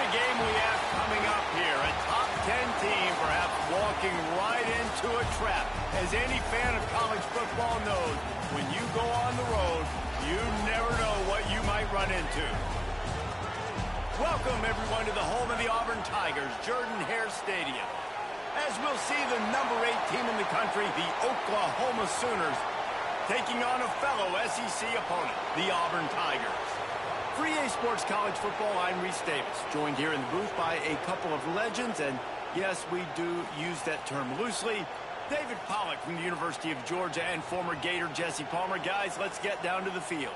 the game we have coming up here. A top 10 team perhaps walking right into a trap. As any fan of college football knows, when you go on the road, you never know what you might run into. Welcome, everyone, to the home of the Auburn Tigers, Jordan-Hare Stadium. As we'll see the number 8 team in the country, the Oklahoma Sooners, taking on a fellow SEC opponent, the Auburn Tigers. For EA Sports College Football, I'm Reese Davis, joined here in the booth by a couple of legends, and yes, we do use that term loosely. David Pollack from the University of Georgia and former Gator Jesse Palmer. Guys, let's get down to the field.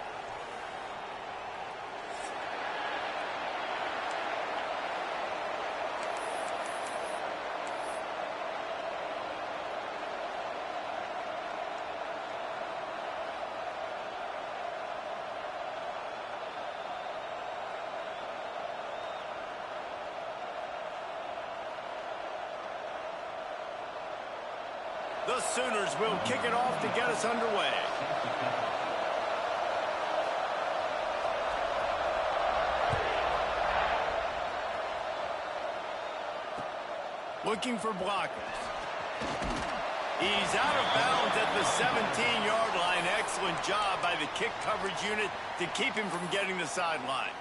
The Sooners will kick it off to get us underway. Looking for blockers. He's out of bounds at the 17-yard line. Excellent job by the kick coverage unit to keep him from getting the sideline.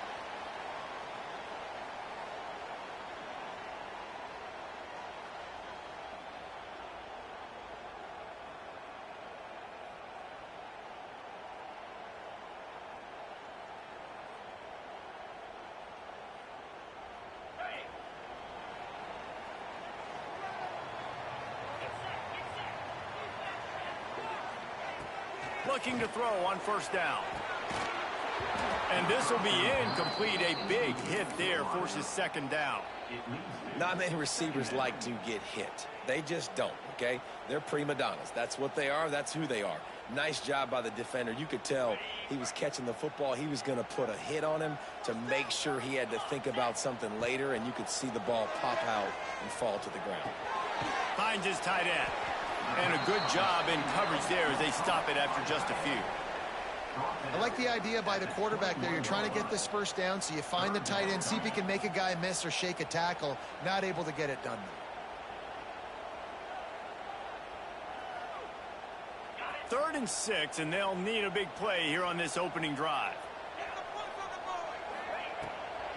Looking to throw on first down. And this will be incomplete. A big hit there forces second down. Not many receivers like to get hit. They just don't, okay? They're prima donnas. That's what they are. That's who they are. Nice job by the defender. You could tell he was catching the football. He was going to put a hit on him to make sure he had to think about something later, and you could see the ball pop out and fall to the ground. Finds his tight end. And a good job in coverage there as they stop it after just a few. I like the idea by the quarterback there. You're trying to get this first down, so you find the tight end, see if he can make a guy miss or shake a tackle. Not able to get it done. Third and 6, and they'll need a big play here on this opening drive.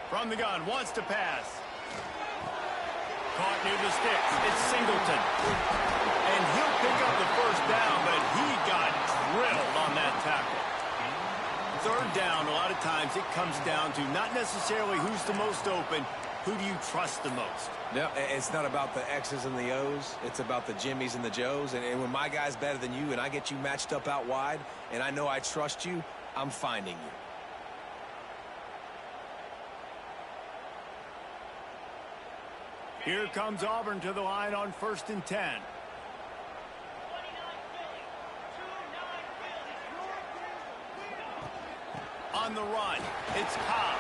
From the gun, wants to pass. Caught near the sticks. It's Singleton. And he'll pick up the first down, but he got drilled on that tackle. Third down, a lot of times it comes down to not necessarily who's the most open, who do you trust the most? Yeah, it's not about the X's and the O's. It's about the Jimmies and the Joes. And when my guy's better than you and I get you matched up out wide and I know I trust you, I'm finding you. Here comes Auburn to the line on 1st and 10. On the run, it's Cobb.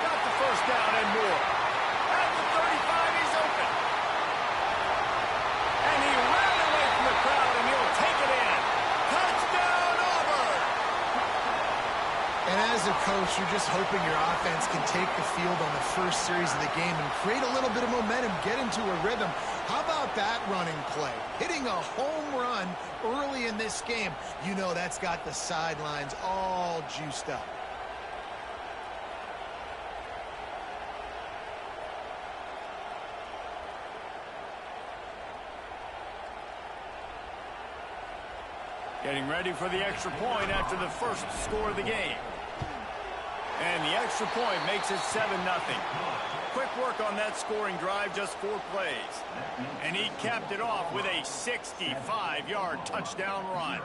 Got the first down and more. At the 35, he's open. And he ran away from the crowd, and he'll take it in. Touchdown, Auburn! And as a coach, you're just hoping your offense can take the field on the first series of the game and create a little bit of momentum, get into a rhythm. How about that running play? Hitting a home run early in this game. You know that's got the sidelines all juiced up. Getting ready for the extra point after the first score of the game. And the extra point makes it 7-0. Quick work on that scoring drive, just 4 plays. And he capped it off with a 65-yard touchdown run.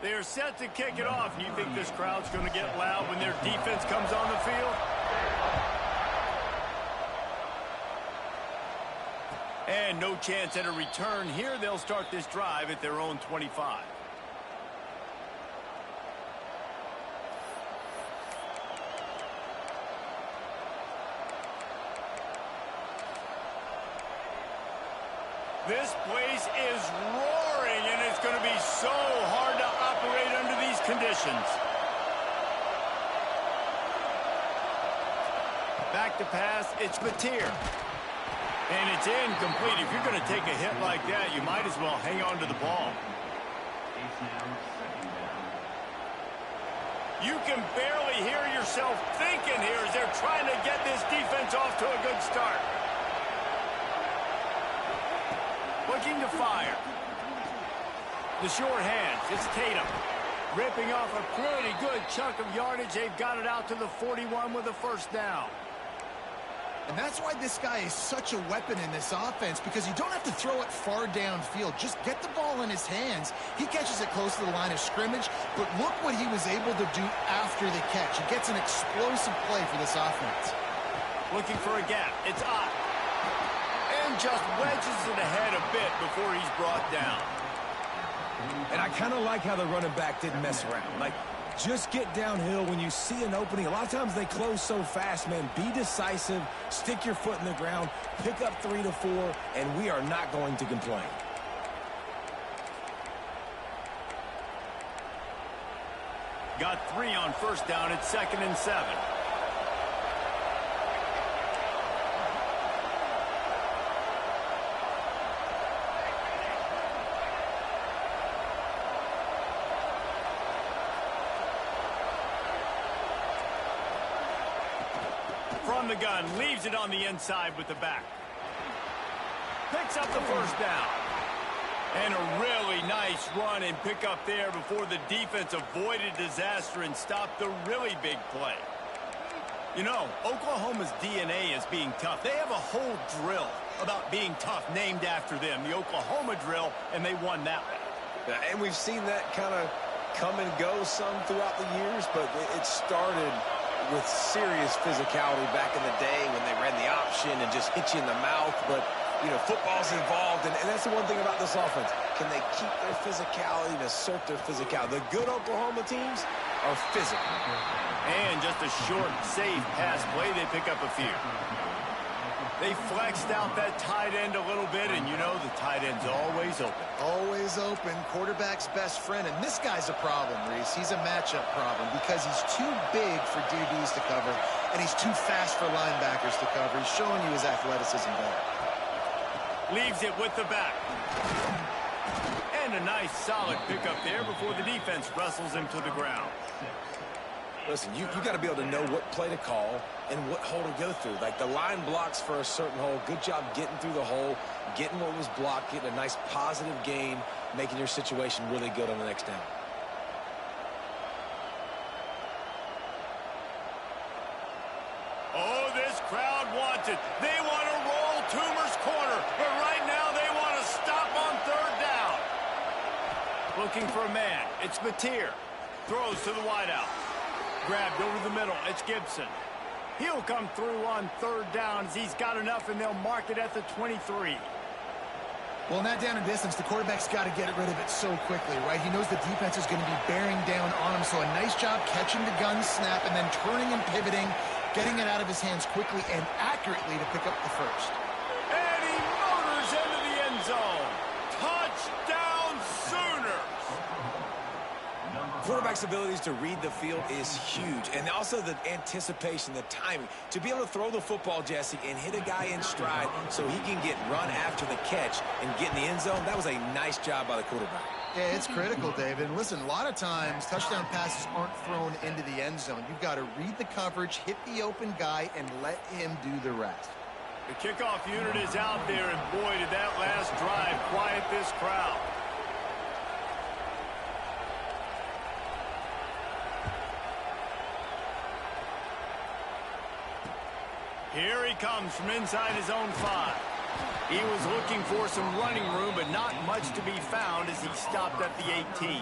They're set to kick it off. And you think this crowd's going to get loud when their defense comes on the field? And no chance at a return here. They'll start this drive at their own 25. This place is roaring, and it's going to be so hard to operate under these conditions. Back to pass, it's Mateer. And it's incomplete. If you're going to take a hit like that, you might as well hang on to the ball. You can barely hear yourself thinking here as they're trying to get this defense off to a good start. Looking to fire. The short hands, it's Tatum. Ripping off a pretty good chunk of yardage. They've got it out to the 41 with a first down. And that's why this guy is such a weapon in this offense, because you don't have to throw it far downfield. Just get the ball in his hands. He catches it close to the line of scrimmage, but look what he was able to do after the catch. He gets an explosive play for this offense. Looking for a gap. It's Ott. And just wedges it ahead a bit before he's brought down. And I kind of like how the running back didn't mess around. Like, just get downhill when you see an opening. A lot of times they close so fast, man. Be decisive, stick your foot in the ground, pick up 3 to 4, and we are not going to complain. Got 3 on first down. It's 2nd and 7. From the gun, leaves it on the inside with the back. Picks up the first down. And a really nice run and pick up there before the defense avoided disaster and stopped the really big play. You know, Oklahoma's DNA is being tough. They have a whole drill about being tough named after them, the Oklahoma drill, and they won that one. And we've seen that kind of come and go some throughout the years, but it started with serious physicality back in the day when they ran the option and just hit you in the mouth. But, you know, football's involved, and that's the one thing about this offense. Can they keep their physicality and assert their physicality? The good Oklahoma teams are physical. And just a short, safe pass play, they pick up a few. They flexed out that tight end a little bit, and you know the tight end's always open. Always open, quarterback's best friend. And this guy's a problem, Reese. He's a matchup problem because he's too big for DBs to cover, and he's too fast for linebackers to cover. He's showing you his athleticism there. Leaves it with the back. And a nice, solid pickup there before the defense wrestles him to the ground. Listen, you got to be able to know what play to call and what hole to go through. Like, the line blocks for a certain hole. Good job getting through the hole, getting what was blocked, getting a nice positive gain, making your situation really good on the next down. Oh, this crowd wants it. They want to roll Toomer's corner, but right now they want to stop on 3rd down. Looking for a man. It's Mateer. Throws to the wideout. Grabbed over the middle. It's Gibson. He'll come through on 3rd down as he's got enough, and they'll mark it at the 23. Well, in that down and distance, the quarterback's got to get rid of it so quickly, right? He knows the defense is going to be bearing down on him, so a nice job catching the gun snap and then turning and pivoting, getting it out of his hands quickly and accurately to pick up the first. And he motors into the end zone. Touchdown, Sooners! Quarterback's abilities to read the field is huge, and also the anticipation, the timing. To be able to throw the football, Jesse, and hit a guy in stride so he can get run after the catch and get in the end zone, that was a nice job by the quarterback. Yeah, it's critical, David. And listen, a lot of times touchdown passes aren't thrown into the end zone. You've got to read the coverage, hit the open guy, and let him do the rest. The kickoff unit is out there, and boy, did that last drive quiet this crowd. Here he comes from inside his own 5. He was looking for some running room, but not much to be found as he stopped at the 18.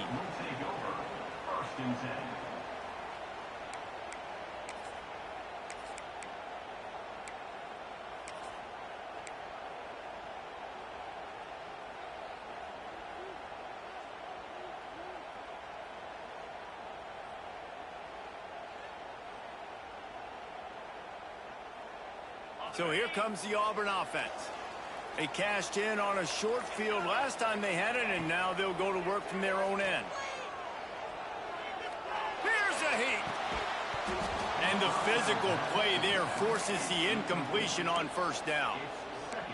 So here comes the Auburn offense. They cashed in on a short field last time they had it, and now they'll go to work from their own end. Here's a heat. And the physical play there forces the incompletion on first down.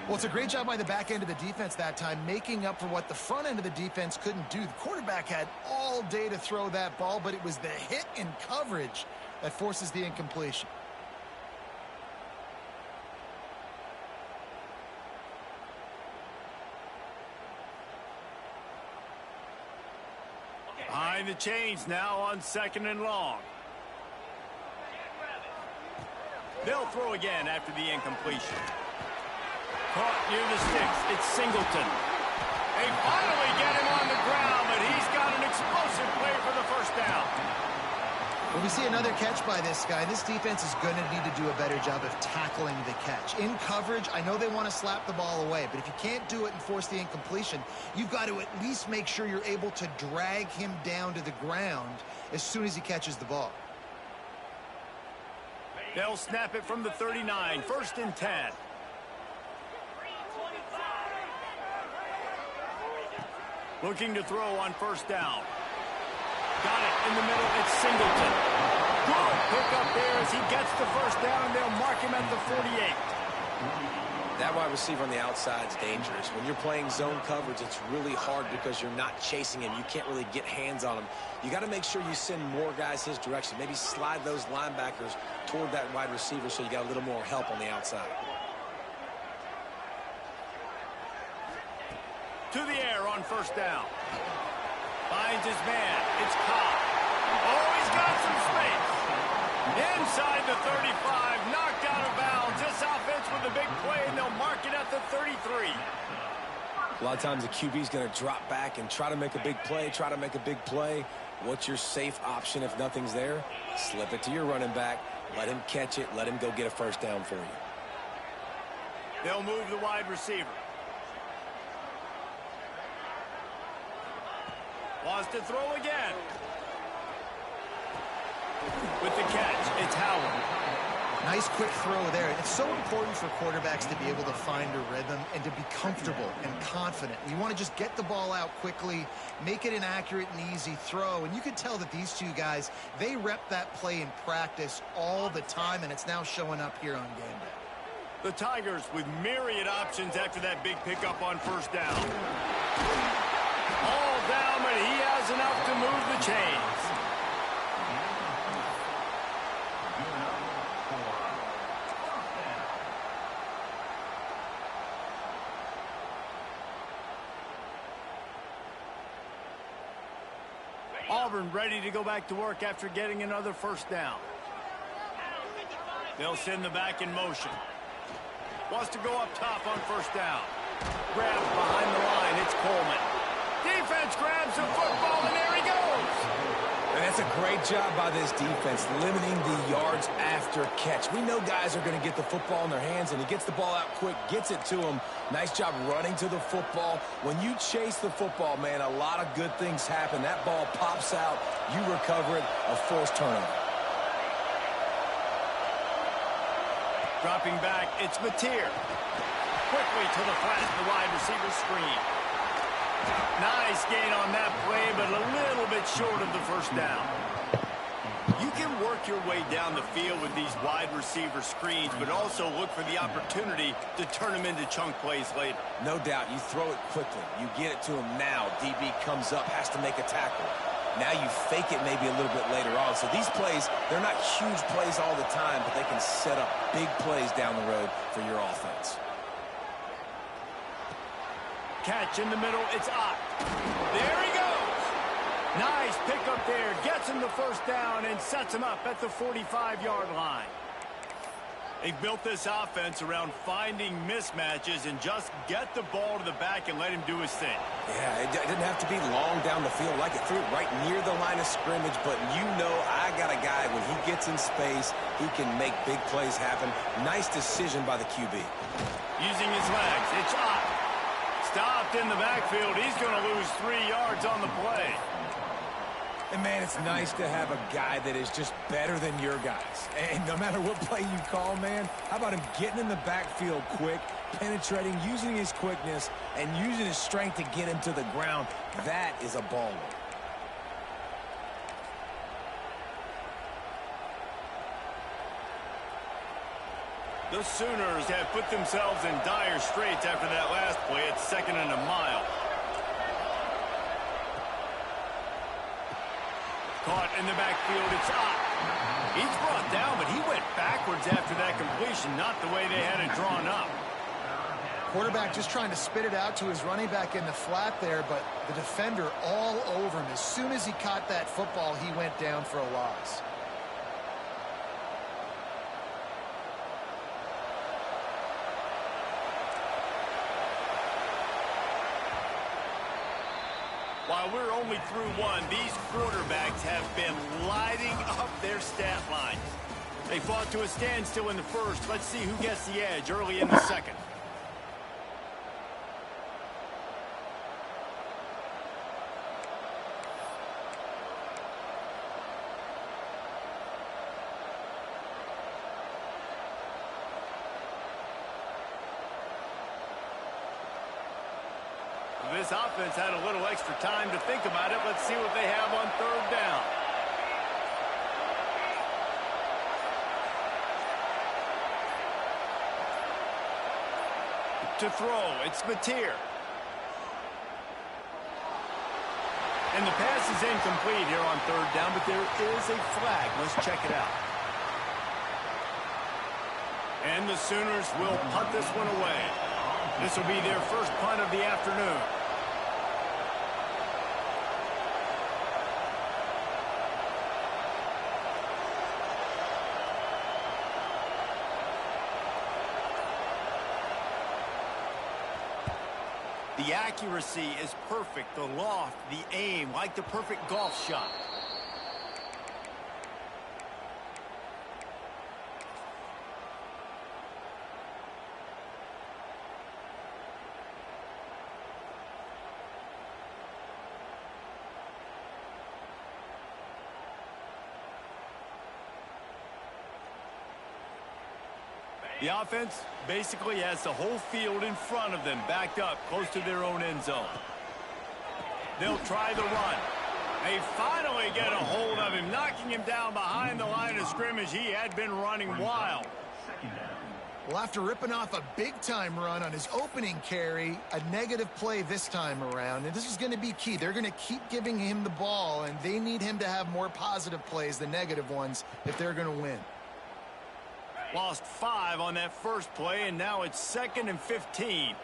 Well, it's a great job by the back end of the defense that time, making up for what the front end of the defense couldn't do. The quarterback had all day to throw that ball, but it was the hit and coverage that forces the incompletion. Behind the chains now on 2nd and long. They'll throw again after the incompletion. Caught near the sticks. It's Singleton. They finally get him on the ground, but he's got an explosive play for the first down. When we see another catch by this guy, this defense is going to need to do a better job of tackling the catch. In coverage, I know they want to slap the ball away, but if you can't do it and force the incompletion, you've got to at least make sure you're able to drag him down to the ground as soon as he catches the ball. They'll snap it from the 39, 1st and 10. Looking to throw on first down. Got it in the middle. It's Singleton. Good pick up there as he gets the first down, and they'll mark him at the 48. That wide receiver on the outside is dangerous. When you're playing zone coverage, it's really hard because you're not chasing him. You can't really get hands on him. You got to make sure you send more guys his direction. Maybe slide those linebackers toward that wide receiver so you got a little more help on the outside. To the air on first down. Finds his man. It's Cobb. Oh, he's got some space. Inside the 35. Knocked out of bounds. This offense with a big play, and they'll mark it at the 33. A lot of times the QB is going to drop back and try to make a big play, What's your safe option if nothing's there? Slip it to your running back. Let him catch it. Let him go get a first down for you. They'll move the wide receiver. Wants to throw again. With the catch, it's Howard. Nice quick throw there. It's so important for quarterbacks to be able to find a rhythm and to be comfortable and confident. You want to just get the ball out quickly, make it an accurate and easy throw. And you can tell that these two guys, they rep that play in practice all the time, and it's now showing up here on game day. The Tigers with myriad options after that big pickup on first down. All down, but he has enough to move the chains. Auburn ready to go back to work after getting another first down. They'll send the back in motion. Wants to go up top on first down. Grab behind the line. It's Coleman. Defense grabs the football, and there he goes. And that's a great job by this defense, limiting the yards after catch. We know guys are going to get the football in their hands, and he gets the ball out quick, gets it to him. Nice job running to the football. When you chase the football, man, a lot of good things happen. That ball pops out, you recover it, a forced turnover. Dropping back, it's Mateer. Quickly to the flat, the wide receiver screen. Nice gain on that play, but a little bit short of the first down. You can work your way down the field with these wide receiver screens, but also look for the opportunity to turn them into chunk plays later. No doubt, you throw it quickly. You get it to him now. DB comes up, has to make a tackle. Now you fake it maybe a little bit later on. So these plays, they're not huge plays all the time, but they can set up big plays down the road for your offense. Catch in the middle, it's Ott. There he goes. Nice pick up there, gets him the first down and sets him up at the 45-yard line. They've built this offense around finding mismatches and just get the ball to the back and let him do his thing. Yeah, it didn't have to be long down the field. Like it threw it right near the line of scrimmage, but you know I got a guy, when he gets in space, he can make big plays happen. Nice decision by the QB. Using his legs, it's Ott. Stopped in the backfield. He's going to lose 3 yards on the play. And, man, it's nice to have a guy that is just better than your guys. And no matter what play you call, man, how about him getting in the backfield quick, penetrating, using his quickness, and using his strength to get him to the ground. That is a baller. The Sooners have put themselves in dire straits after that last play at 2nd and a mile. Caught in the backfield, it's up. He's brought down, but he went backwards after that completion, not the way they had it drawn up. Quarterback just trying to spit it out to his running back in the flat there, but the defender all over him. As soon as he caught that football, he went down for a loss. While we're only through one, these quarterbacks have been lighting up their stat line. They fought to a standstill in the first. Let's see who gets the edge early in the second. This offense had a little extra time to think about it. Let's see what they have on 3rd down. To throw, it's Mateer. And the pass is incomplete here on 3rd down, but there is a flag. Let's check it out. And the Sooners will punt this one away. This will be their first punt of the afternoon. The accuracy is perfect. The loft, the aim, like the perfect golf shot. The offense basically has the whole field in front of them, backed up close to their own end zone. They'll try the run. They finally get a hold of him, knocking him down behind the line of scrimmage. He had been running wild. Well, after ripping off a big-time run on his opening carry, a negative play this time around, and this is going to be key. They're going to keep giving him the ball, and they need him to have more positive plays than negative ones if they're going to win. Lost 5 on that first play, and now it's 2nd and 15.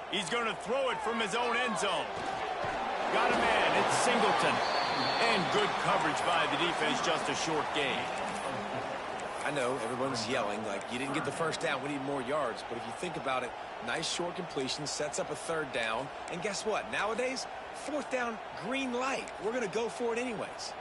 He's going to throw it from his own end zone. Got a man. It's Singleton. And good coverage by the defense, just a short gain. I know everyone's yelling like, you didn't get the first down, we need more yards. But if you think about it, nice short completion, sets up a 3rd down. And guess what? Nowadays, 4th down, green light. We're going to go for it anyways.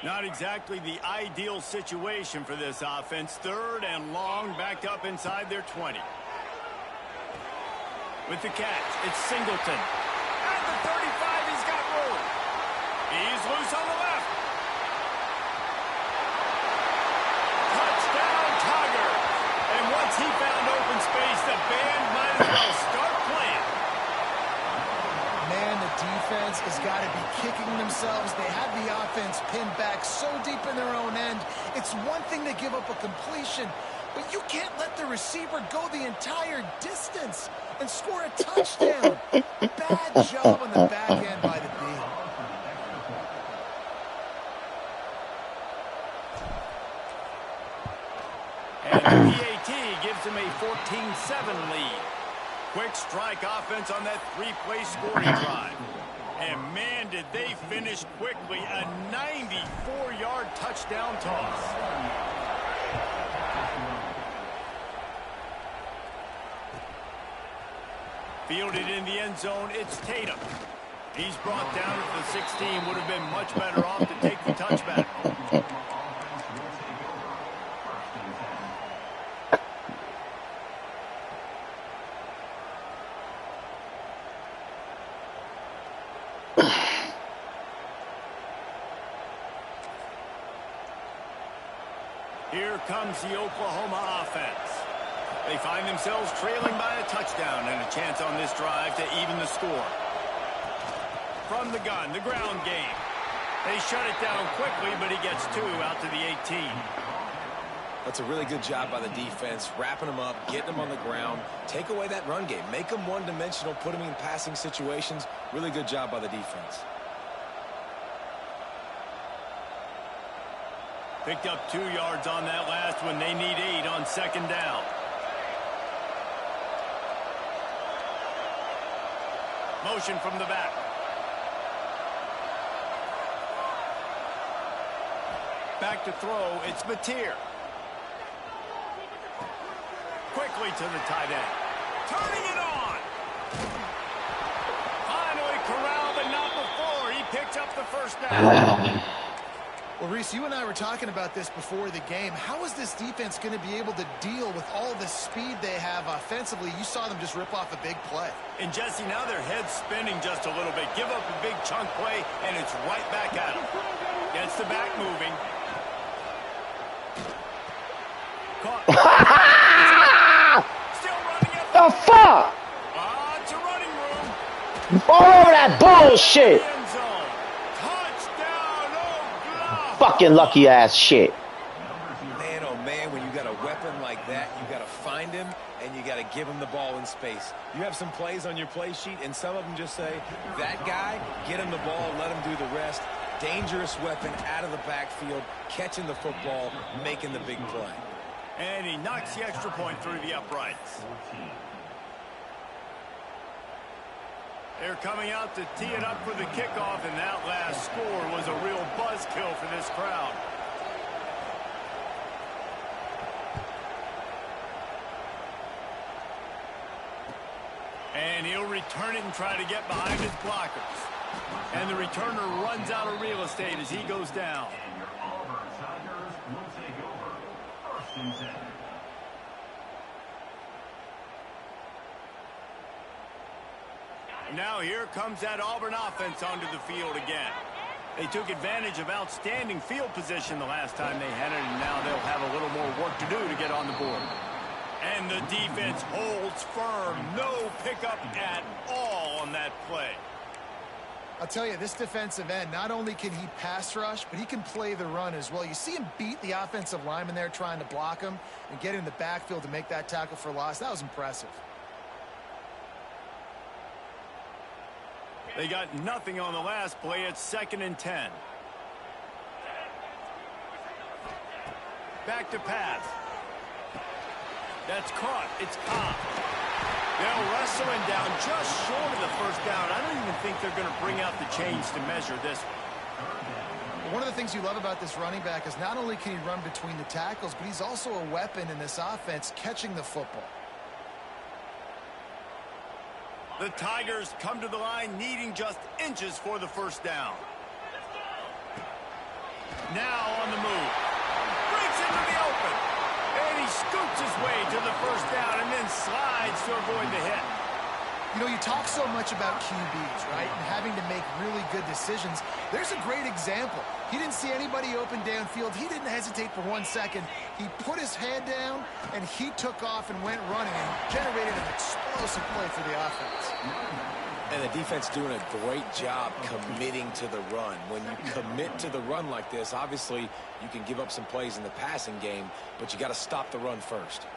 Not exactly the ideal situation for this offense. 3rd and long, backed up inside their 20. With the catch, it's Singleton. At the 35, he's got room. He's loose on the left. Touchdown, Tiger. And once he found open space, the band might as well start playing. Man, the defense has got to be kicking themselves. They have the offense pinned back so deep in their own end. It's one thing to give up a completion, but you can't let the receiver go the entire distance and score a touchdown. Bad job on the back end by the D. And the PAT gives him a 14-7 lead. Quick strike offense on that 3-play scoring drive. And man, did they finish quickly. A 94-yard touchdown toss. Fielded in the end zone, it's Tatum. He's brought down at the 16. Would have been much better off to take the touchback. Here comes the Oklahoma offense. They find themselves trailing by a touchdown and a chance on this drive to even the score. From the gun, the ground game. They shut it down quickly, but he gets 2 out to the 18. That's a really good job by the defense, wrapping them up, getting them on the ground. Take away that run game. Make them one-dimensional, put them in passing situations. Really good job by the defense. Picked up 2 yards on that last one. They need 8 on second down. Motion from the back. Back to throw. It's Mateer. Quickly to the tight end. Turning it on. Finally corralled, but not before. He picks up the first down. Well, Reese, you and I were talking about this before the game. How is this defense going to be able to deal with all the speed they have offensively? You saw them just rip off a big play. And, Jesse, now their head's spinning just a little bit. Give up a big chunk play, and it's right back at them. Gets the back moving. Still running at the fuck? It's a running room. All over that bullshit. End zone. Touchdown, Oklahoma. Fucking lucky ass shit. Man, oh man, when you got a weapon like that, you got to find him and you got to give him the ball in space. You have some plays on your play sheet, and some of them just say, that guy, get him the ball, let him do the rest. Dangerous weapon out of the backfield, catching the football, making the big play. And he knocks the extra point through the uprights. They're coming out to tee it up for the kickoff, and that last score was a real buzzkill for this crowd. And he'll return it and try to get behind his blockers. And the returner runs out of real estate as he goes down. Now here comes that Auburn offense onto the field again. They took advantage of outstanding field position the last time they had it, and now they'll have a little more work to do to get on the board. And the defense holds firm. No pickup at all on that play. I'll tell you, this defensive end, not only can he pass rush, but he can play the run as well. You see him beat the offensive lineman there trying to block him and get in the backfield to make that tackle for loss. That was impressive. They got nothing on the last play. It's 2nd and 10. Back to pass. That's caught. It's Cobb. They'll wrestle him down just short of the first down. I don't even think they're going to bring out the chains to measure this. One of the things you love about this running back is not only can he run between the tackles, but he's also a weapon in this offense catching the football. The Tigers come to the line needing just inches for the first down. Now on the move. Breaks into the open. And he scoots his way to the first down and then slides to avoid the hit. You know, you talk so much about QBs, right, and having to make really good decisions. There's a great example. He didn't see anybody open downfield. He didn't hesitate for 1 second. He put his head down, and he took off and went running and generated an explosive play for the offense. And the defense doing a great job committing to the run. When you commit to the run like this, obviously you can give up some plays in the passing game, but you got to stop the run first.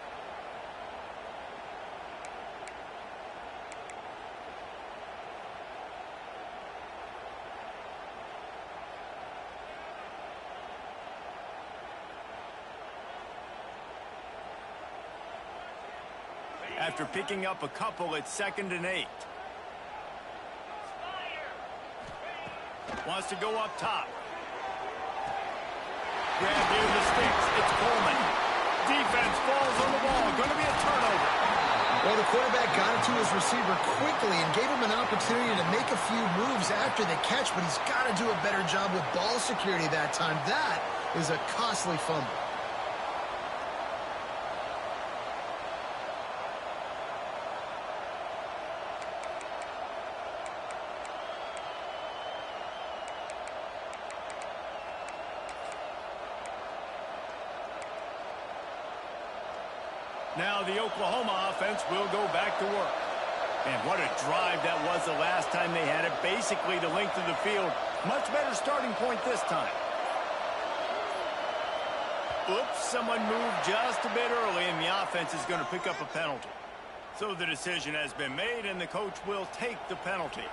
After picking up a couple, it's 2nd and 8. Wants to go up top. Grab near the sticks. It's Coleman. Defense falls on the ball. Going to be a turnover. Well, the quarterback got it to his receiver quickly and gave him an opportunity to make a few moves after the catch, but he's got to do a better job with ball security that time. That is a costly fumble. Now the Oklahoma offense will go back to work. And what a drive that was the last time they had it. Basically the length of the field. Much better starting point this time. Oops, someone moved just a bit early, and the offense is going to pick up a penalty. So the decision has been made, and the coach will take the penalty.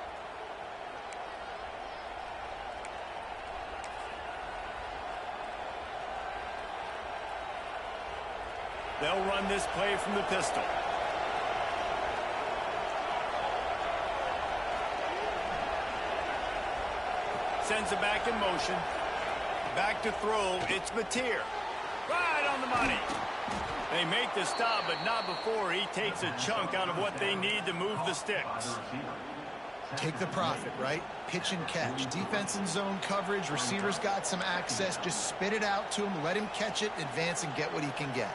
They'll run this play from the pistol. Sends it back in motion. Back to throw. It's Mateer. Right on the money. They make the stop, but not before he takes a chunk out of what they need to move the sticks. Take the profit, right? Pitch and catch. Defense and zone coverage. Receivers got some access. Just spit it out to him. Let him catch it, advance, and get what he can get.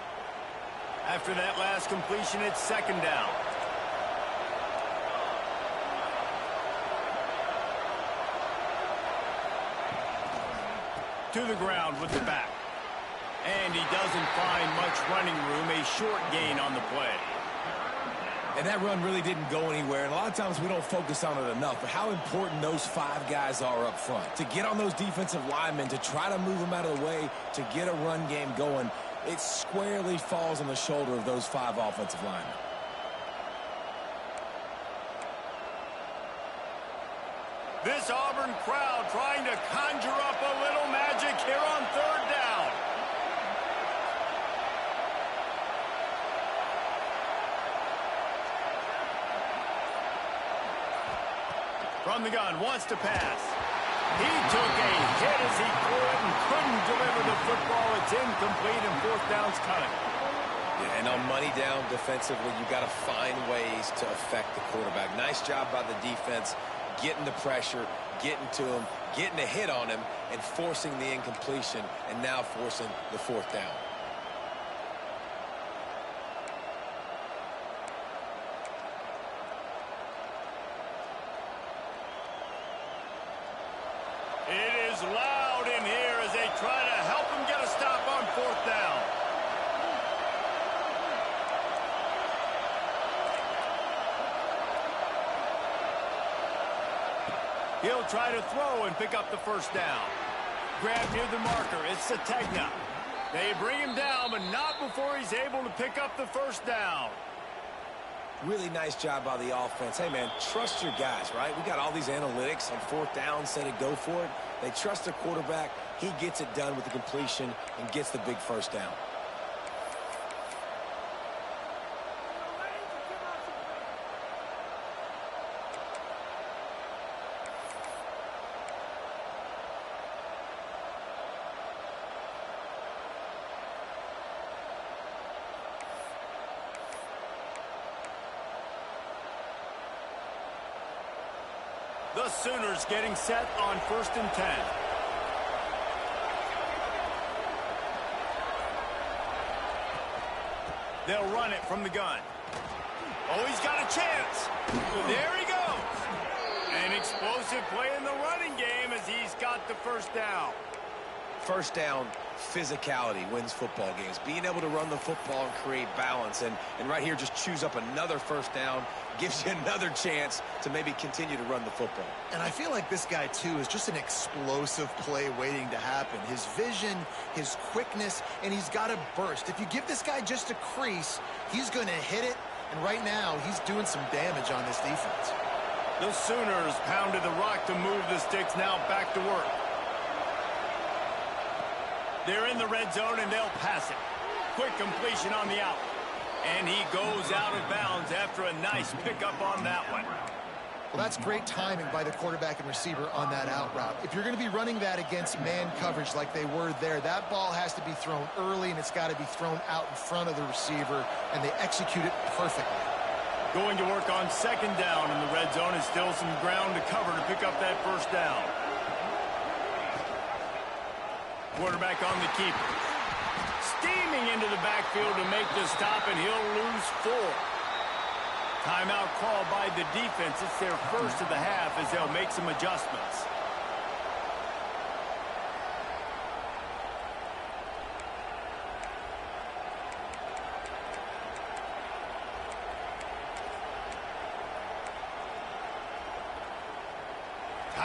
After that last completion, it's second down. To the ground with the back. And he doesn't find much running room. A short gain on the play. And that run really didn't go anywhere. And a lot of times we don't focus on it enough. But how important those 5 guys are up front. To get on those defensive linemen, to try to move them out of the way, to get a run game going, it squarely falls on the shoulder of those 5 offensive linemen. This Auburn crowd trying to conjure up a little magic here on third down. From the gun, wants to pass. He took a hit as he threw it and couldn't deliver the football. It's incomplete and fourth down's coming. Yeah, and on money down defensively, you got to find ways to affect the quarterback. Nice job by the defense, getting the pressure, getting to him, getting a hit on him, and forcing the incompletion, and now forcing the fourth down. It is loud in here as they try to help him get a stop on fourth down. He'll try to throw and pick up the first down. Grab near the marker. It's Sategna. They bring him down, but not before he's able to pick up the first down. Really nice job by the offense. Hey, man, trust your guys, right? We got all these analytics on fourth down, say to go for it. They trust their quarterback. He gets it done with the completion and gets the big first down. The Sooners getting set on 1st and 10. They'll run it from the gun. Oh, he's got a chance. There he goes. An explosive play in the running game as he's got the first down. First down, physicality wins football games. Being able to run the football and create balance. And right here, just choose up another first down. Gives you another chance to maybe continue to run the football. And I feel like this guy, too, is just an explosive play waiting to happen. His vision, his quickness, and he's got a burst. If you give this guy just a crease, he's going to hit it. And right now, he's doing some damage on this defense. The Sooners pounded the rock to move the sticks. Now back to work. They're in the red zone, and they'll pass it. Quick completion on the out. And he goes out of bounds after a nice pickup on that one. Well, that's great timing by the quarterback and receiver on that out route. If you're going to be running that against man coverage like they were there, that ball has to be thrown early, and it's got to be thrown out in front of the receiver, and they execute it perfectly. Going to work on second down in the red zone, and still some ground to cover to pick up that first down. Quarterback on the keeper. Steaming into the backfield to make the stop, and he'll lose 4. Timeout call by the defense. It's their first of the half as they'll make some adjustments.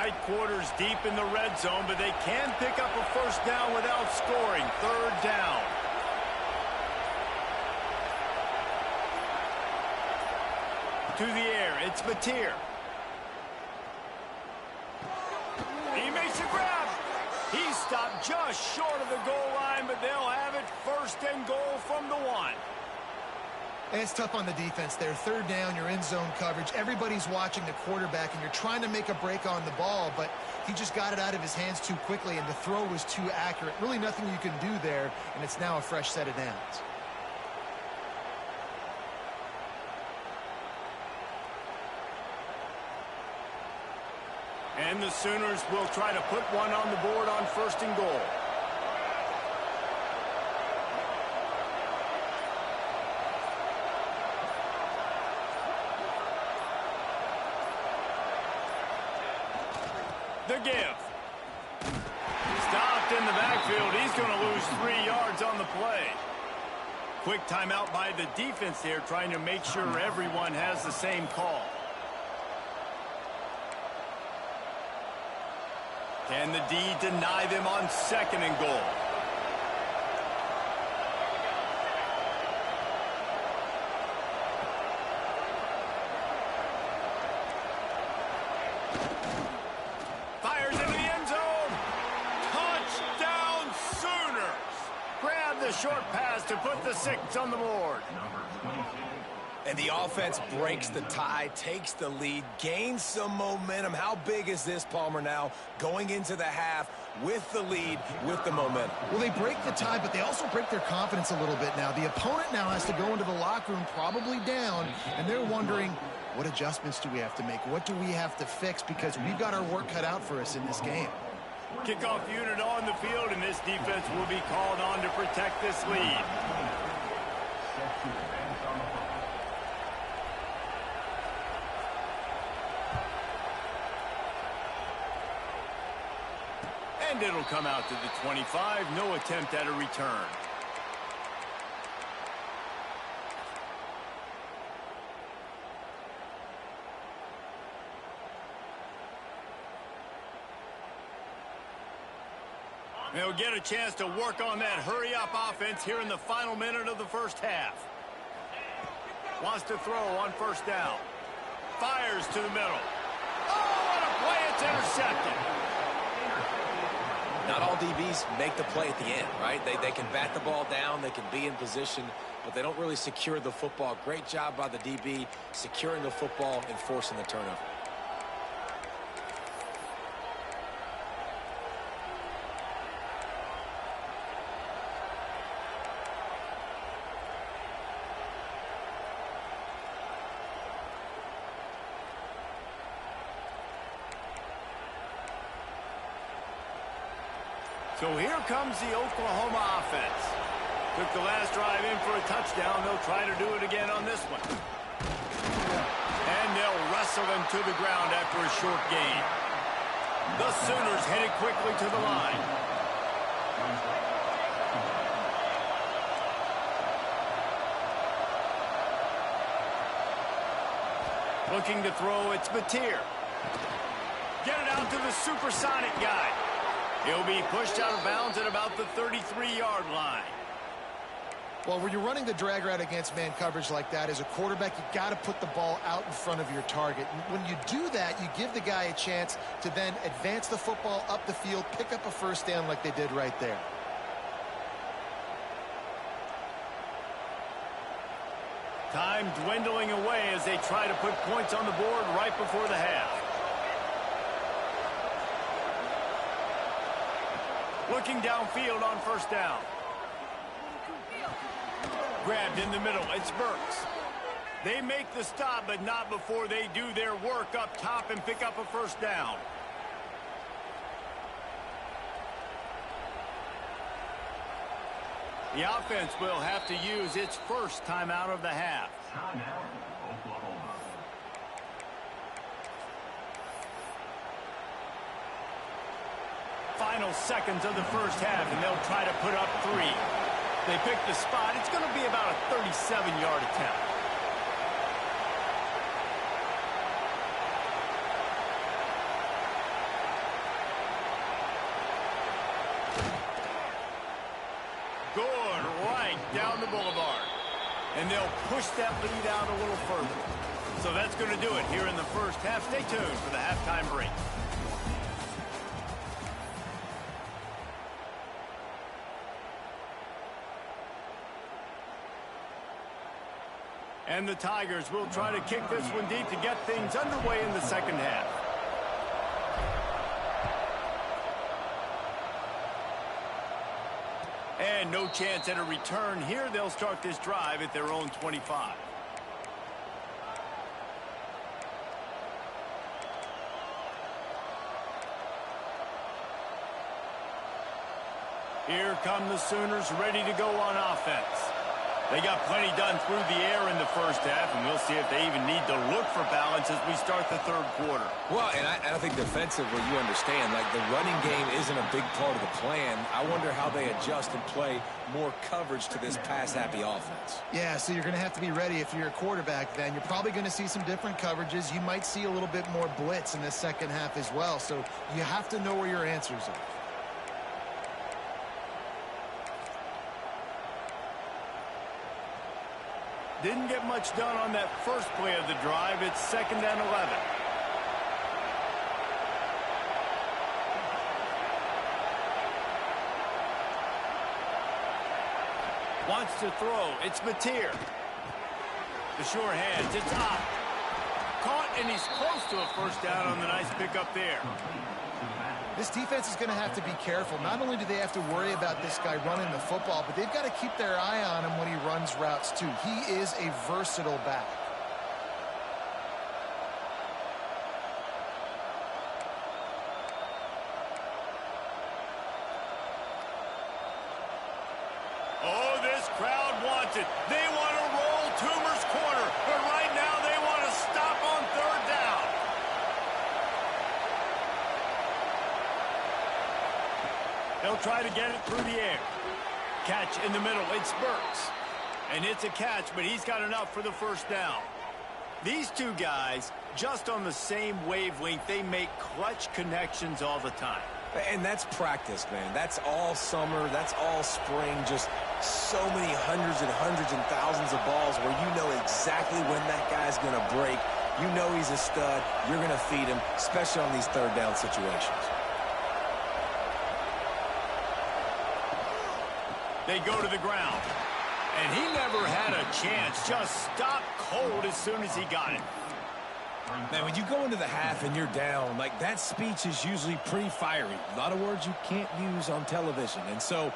Tight quarters deep in the red zone, but they can pick up a first down without scoring. Third down. To the air, it's Mateer. He makes a grab. He stopped just short of the goal line, but they'll have it first and goal from the 1. It's tough on the defense there. Third down, you're in zone coverage. Everybody's watching the quarterback, and you're trying to make a break on the ball, but he just got it out of his hands too quickly, and the throw was too accurate. Really nothing you can do there, and it's now a fresh set of downs. And the Sooners will try to put one on the board on first and goal. The give. Stopped in the backfield. He's going to lose 3 yards on the play. Quick timeout by the defense there, trying to make sure everyone has the same call. Can the D deny them on second and goal? Fires into the end zone. Touchdown Sooners. Grab the short pass to put the 6 on the board. And the offense breaks the tie, takes the lead, gains some momentum. How big is this, Palmer, now going into the half with the lead, with the momentum? Well, they break the tie, but they also break their confidence a little bit now. The opponent now has to go into the locker room probably down, and they're wondering, what adjustments do we have to make? What do we have to fix? Because we've got our work cut out for us in this game. Kickoff unit on the field, and this defense will be called on to protect this lead. And it'll come out to the 25. No attempt at a return. They'll get a chance to work on that hurry-up offense here in the final minute of the first half. Wants to throw on first down. Fires to the middle. Oh, what a play. It's intercepted. Not all DBs make the play at the end, right? They can bat the ball down, they can be in position, but they don't really secure the football. Great job by the DB securing the football and forcing the turnover. So here comes the Oklahoma offense. Took the last drive in for a touchdown. They'll try to do it again on this one. And they'll wrestle him to the ground after a short gain. The Sooners headed quickly to the line. Looking to throw, it's Mateer. Get it out to the supersonic guy. He'll be pushed out of bounds at about the 33-yard line. Well, when you're running the drag route against man coverage like that, as a quarterback, you got to put the ball out in front of your target. And when you do that, you give the guy a chance to then advance the football up the field, pick up a first down like they did right there. Time dwindling away as they try to put points on the board right before the half. Looking downfield on first down. Grabbed in the middle. It's Burks. They make the stop, but not before they do their work up top and pick up a first down. The offense will have to use its first timeout of the half. Final seconds of the first half, and they'll try to put up 3. They pick the spot. It's going to be about a 37-yard attempt. good right down the boulevard. And they'll push that lead out a little further. So that's going to do it here in the first half. Stay tuned for the halftime break. And the Tigers will try to kick this one deep to get things underway in the second half. And no chance at a return here. They'll start this drive at their own 25. Here come the Sooners ready to go on offense. They got plenty done through the air in the first half, and we'll see if they even need to look for balance as we start the third quarter. Well, and I think defensively, you understand, like the running game isn't a big part of the plan. I wonder how they adjust and play more coverage to this pass-happy offense. Yeah, so you're going to have to be ready if you're a quarterback then. You're probably going to see some different coverages. You might see a little bit more blitz in the second half as well, so you have to know where your answers are. Didn't get much done on that first play of the drive. It's 2nd and 11. Wants to throw. It's Mateer. The sure hands. It's up. Caught, and he's close to a first down on the nice pickup there. This defense is going to have to be careful. Not only do they have to worry about this guy running the football, but they've got to keep their eye on him when he runs routes too. He is a versatile back. Oh, this crowd wants it. They want to roll Toomer's corner, but right now they want to stop on third down. They'll try to get it through the air. Catch in the middle. It's Burks. And it's a catch, but he's got enough for the first down. These two guys, just on the same wavelength, they make clutch connections all the time. And that's practice, man. That's all summer. That's all spring. Just so many hundreds and thousands of balls where you know exactly when that guy's going to break. You know he's a stud. You're going to feed him, especially on these third down situations. They go to the ground. And he never had a chance. Just stopped cold as soon as he got it. Man, when you go into the half and you're down, like that speech is usually pretty fiery. A lot of words you can't use on television. And so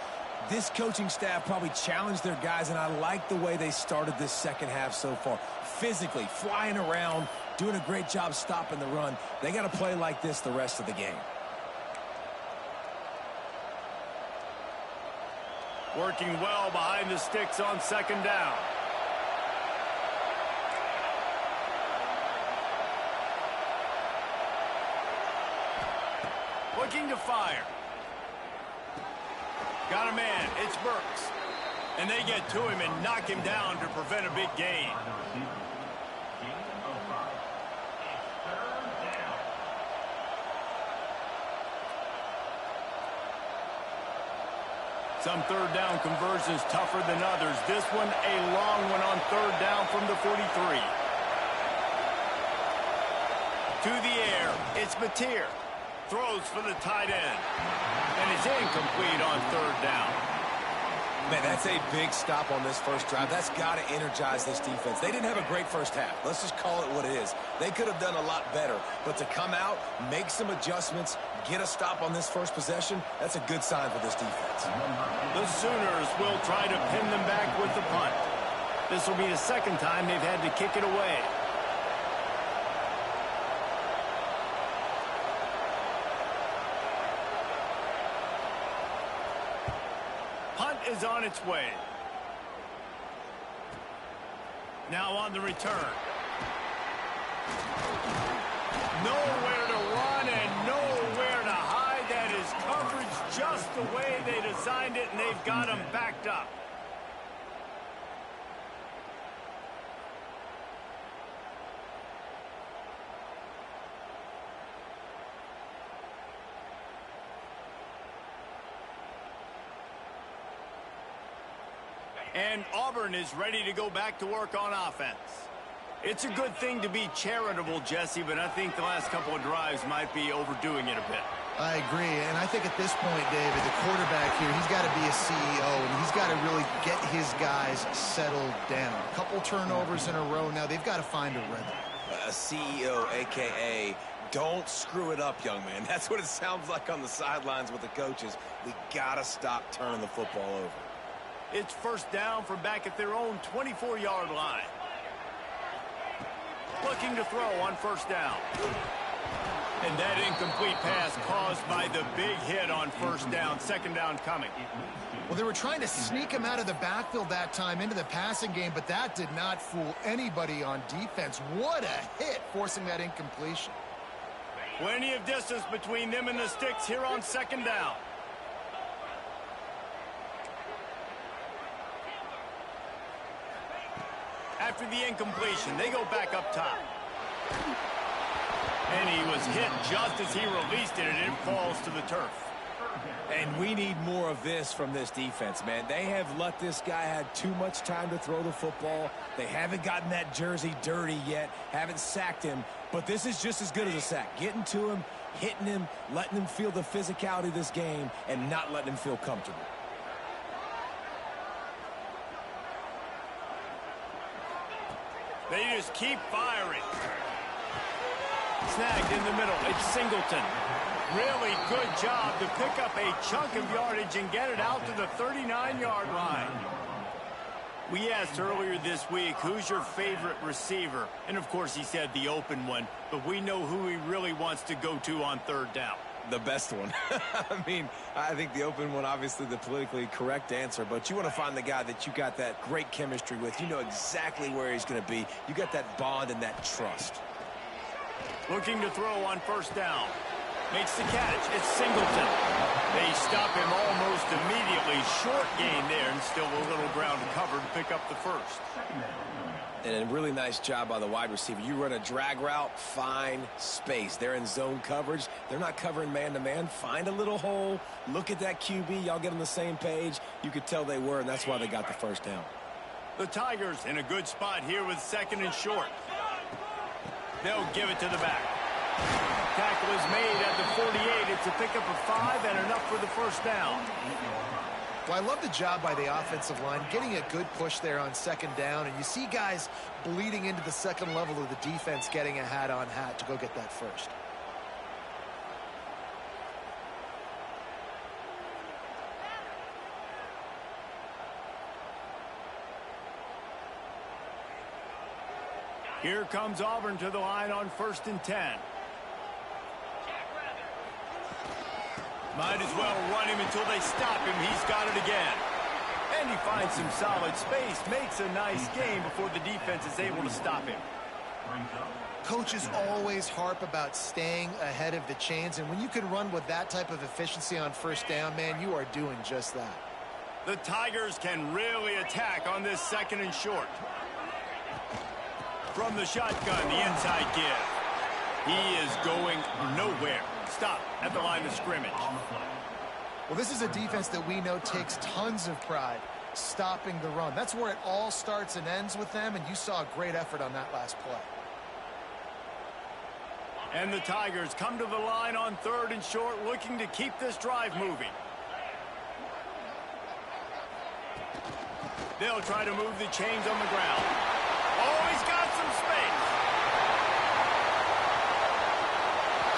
this coaching staff probably challenged their guys, and I like the way they started this second half so far. Physically, flying around, doing a great job stopping the run. They got to play like this the rest of the game. Working well behind the sticks on second down. Looking to fire. Got a man. It's Burks. And they get to him and knock him down to prevent a big gain. Some third down conversions tougher than others. This one a long one on third down from the 43. To the air. It's Mateer. Throws for the tight end. And it's incomplete on third down. Man, that's a big stop on this first drive. That's got to energize this defense. They didn't have a great first half. Let's just call it what it is. They could have done a lot better. But to come out, make some adjustments, get a stop on this first possession, that's a good sign for this defense. The Sooners will try to pin them back with the punt. This will be the second time they've had to kick it away. Is on its way. Now on the return. Nowhere to run and nowhere to hide. That is coverage just the way they designed it, and they've got him backed up. And Auburn is ready to go back to work on offense. It's a good thing to be charitable, Jesse, but I think the last couple of drives might be overdoing it a bit. I agree, and I think at this point, David, the quarterback here, he's got to be a CEO, and he's got to really get his guys settled down. A couple turnovers in a row now. They've got to find a rhythm. A CEO, a.k.a. don't screw it up, young man. That's what it sounds like on the sidelines with the coaches. We got to stop turning the football over. It's first down from back at their own 24-yard line. Looking to throw on first down. And that incomplete pass caused by the big hit on first down. Second down coming. Well, they were trying to sneak him out of the backfield that time into the passing game, but that did not fool anybody on defense. What a hit, forcing that incompletion. Plenty of distance between them and the sticks here on second down. After the incompletion, they go back up top. And he was hit just as he released it, and it falls to the turf. And we need more of this from this defense, man. They have let this guy have too much time to throw the football. They haven't gotten that jersey dirty yet, haven't sacked him. But this is just as good as a sack. Getting to him, hitting him, letting him feel the physicality of this game, and not letting him feel comfortable. They just keep firing. Snagged in the middle. It's Singleton. Really good job to pick up a chunk of yardage and get it out to the 39-yard line. We asked earlier this week, who's your favorite receiver? And, of course, he said the open one. But we know who he really wants to go to on third down. The best one. I mean, I think the open one, obviously the politically correct answer, but you want to find the guy that you got that great chemistry with. You know exactly where he's going to be. You got that bond and that trust. Looking to throw on first down. Makes the catch. It's Singleton. They stop him almost immediately. Short gain there, and still a little ground to cover to pick up the first. And a really nice job by the wide receiver. You run a drag route, find space. They're in zone coverage. They're not covering man-to-man. Find a little hole. Look at that QB. Y'all get on the same page. You could tell they were, and that's why they got the first down. The Tigers in a good spot here with second and short. They'll give it to the back. Tackle is made at the 48. It's a pickup of 5 and enough for the first down. Well, I love the job by the offensive line, getting a good push there on second down, and you see guys bleeding into the second level of the defense getting a hat-on-hat to go get that first. Here comes Auburn to the line on 1st and 10. Might as well run him until they stop him. He's got it again. And he finds some solid space, makes a nice game before the defense is able to stop him. Coaches always harp about staying ahead of the chains, and when you can run with that type of efficiency on first down, man, you are doing just that. The Tigers can really attack on this second and short. From the shotgun, the inside give. He is going nowhere. Stop at the line of scrimmage. Well, this is a defense that we know takes tons of pride stopping the run. That's where it all starts and ends with them, and you saw a great effort on that last play. And the Tigers come to the line on 3rd and short, looking to keep this drive moving. They'll try to move the chains on the ground. Oh, he's got some space.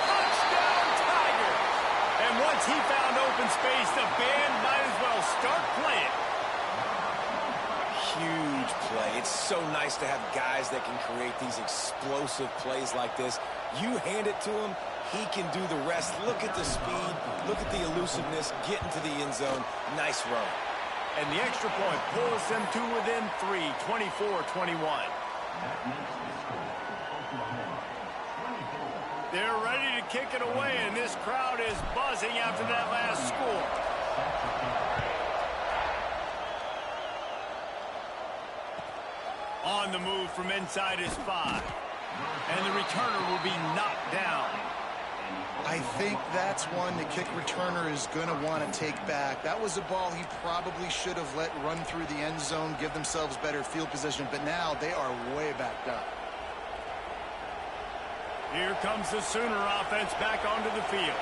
Touchdown, Tigers. And once he found open space, the band might as well start playing. Huge play. It's so nice to have guys that can create these explosive plays like this. You hand it to him, he can do the rest. Look at the speed. Look at the elusiveness. Get into the end zone. Nice run. And the extra point pulls them to within 3, 24-21. They're ready to kick it away, and this crowd is buzzing after that last score. On the move from inside his 5. And the returner will be knocked down. I think that's one the kick returner is going to want to take back. That was a ball he probably should have let run through the end zone, give themselves better field position, but now they are way backed up. Here comes the Sooner offense back onto the field.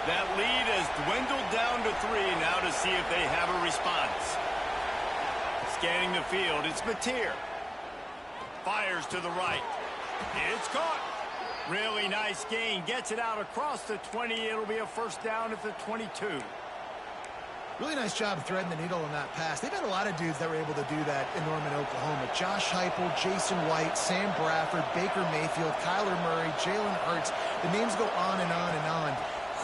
That lead has dwindled down to 3 now to see if they have a response. Scanning the field, it's Mateer. Fires to the right. It's caught. Really nice gain. Gets it out across the 20. It'll be a first down at the 22. Really nice job of threading the needle on that pass. They've had a lot of dudes that were able to do that in Norman, Oklahoma. Josh Heupel, Jason White, Sam Bradford, Baker Mayfield, Kyler Murray, Jalen Hurts. The names go on and on and on.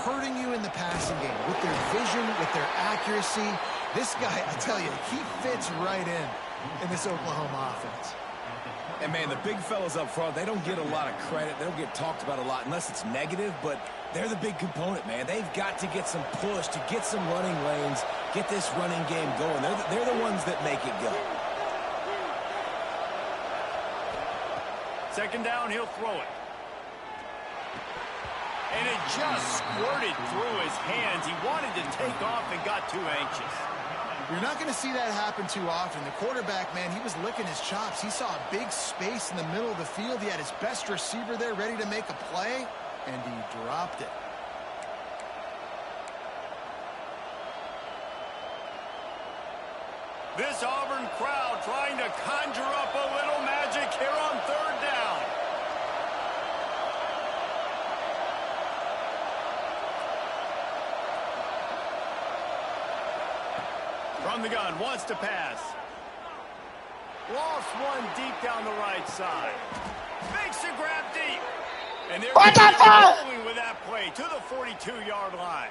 Hurting you in the passing game with their vision, with their accuracy. This guy, I tell you, he fits right in this Oklahoma offense. And, man, the big fellas up front, they don't get a lot of credit. They don't get talked about a lot unless it's negative, but they're the big component, man. They've got to get some push, to get some running lanes, get this running game going. They're the ones that make it go. Second down, he'll throw it. And it just squirted through his hands. He wanted to take off and got too anxious. You're not going to see that happen too often. The quarterback, man, he was licking his chops. He saw a big space in the middle of the field. He had his best receiver there ready to make a play, and he dropped it. This Auburn crowd trying to conjure up a little magic here on third down. From the gun, wants to pass. Lost one deep down the right side. Makes the grab deep. And they're going with that play to the 42-yard line.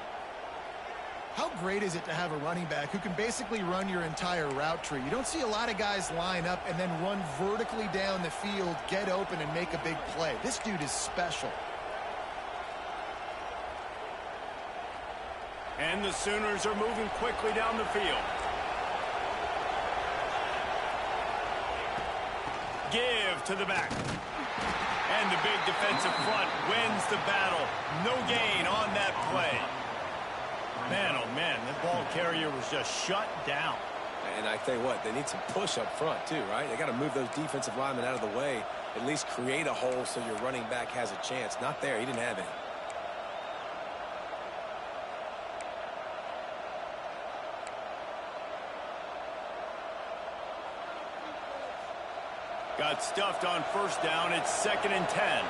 How great is it to have a running back who can basically run your entire route tree? You don't see a lot of guys line up and then run vertically down the field, get open, and make a big play. This dude is special. And the Sooners are moving quickly down the field. Give to the back. And the big defensive front wins the battle. No gain on that play. Man, oh man, that ball carrier was just shut down. And I tell you what, they need some push up front too, right? They got to move those defensive linemen out of the way, at least create a hole so your running back has a chance. Not there. He didn't have any. Got stuffed on first down. It's 2nd and 10.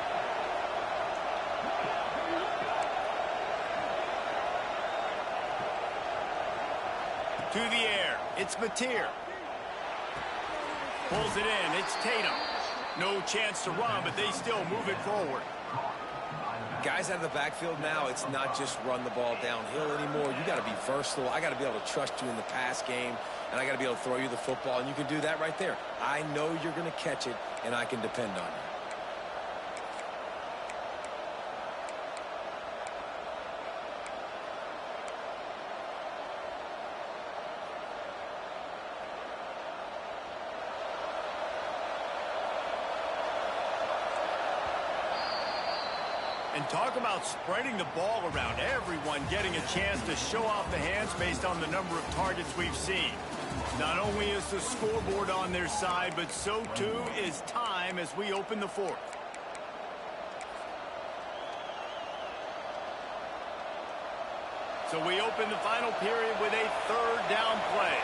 To the air. It's Mateer. Pulls it in. It's Tatum. No chance to run, but they still move it forward. Guys out of the backfield now, it's not just run the ball downhill anymore. You got to be versatile. I got to be able to trust you in the pass game, and I got to be able to throw you the football, and you can do that right there. I know you're going to catch it, and I can depend on you. And talk about spreading the ball around. Everyone getting a chance to show off the hands based on the number of targets we've seen. Not only is the scoreboard on their side, but so too is time as we open the fourth. So we open the final period with a third down play.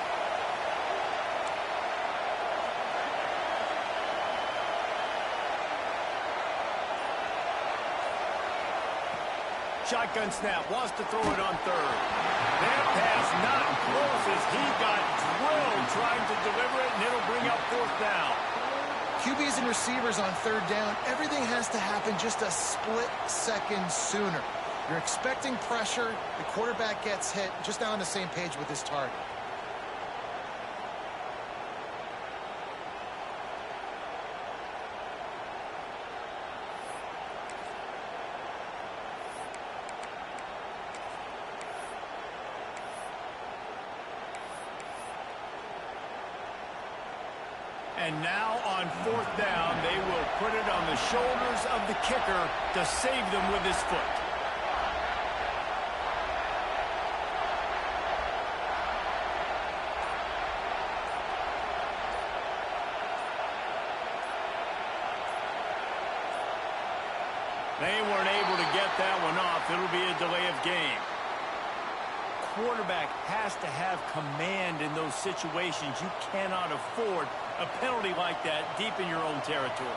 Shotgun snap, wants to throw it on third. That pass not close as he got drilled trying to deliver it, and it'll bring up fourth down. QBs and receivers on third down, everything has to happen just a split second sooner. You're expecting pressure, the quarterback gets hit, just now on the same page with his target. And now on fourth down, they will put it on the shoulders of the kicker to save them with his foot. it'll be a delay of game. Quarterback has to have command in those situations. You cannot afford a penalty like that deep in your own territory.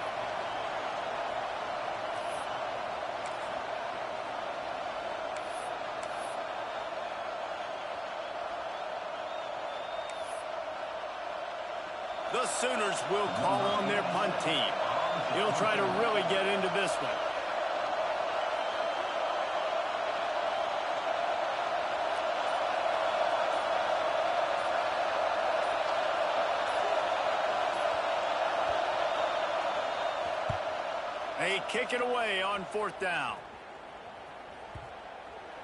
The Sooners will call on their punt team. He'll try to really get into this one. They kick it away on 4th down.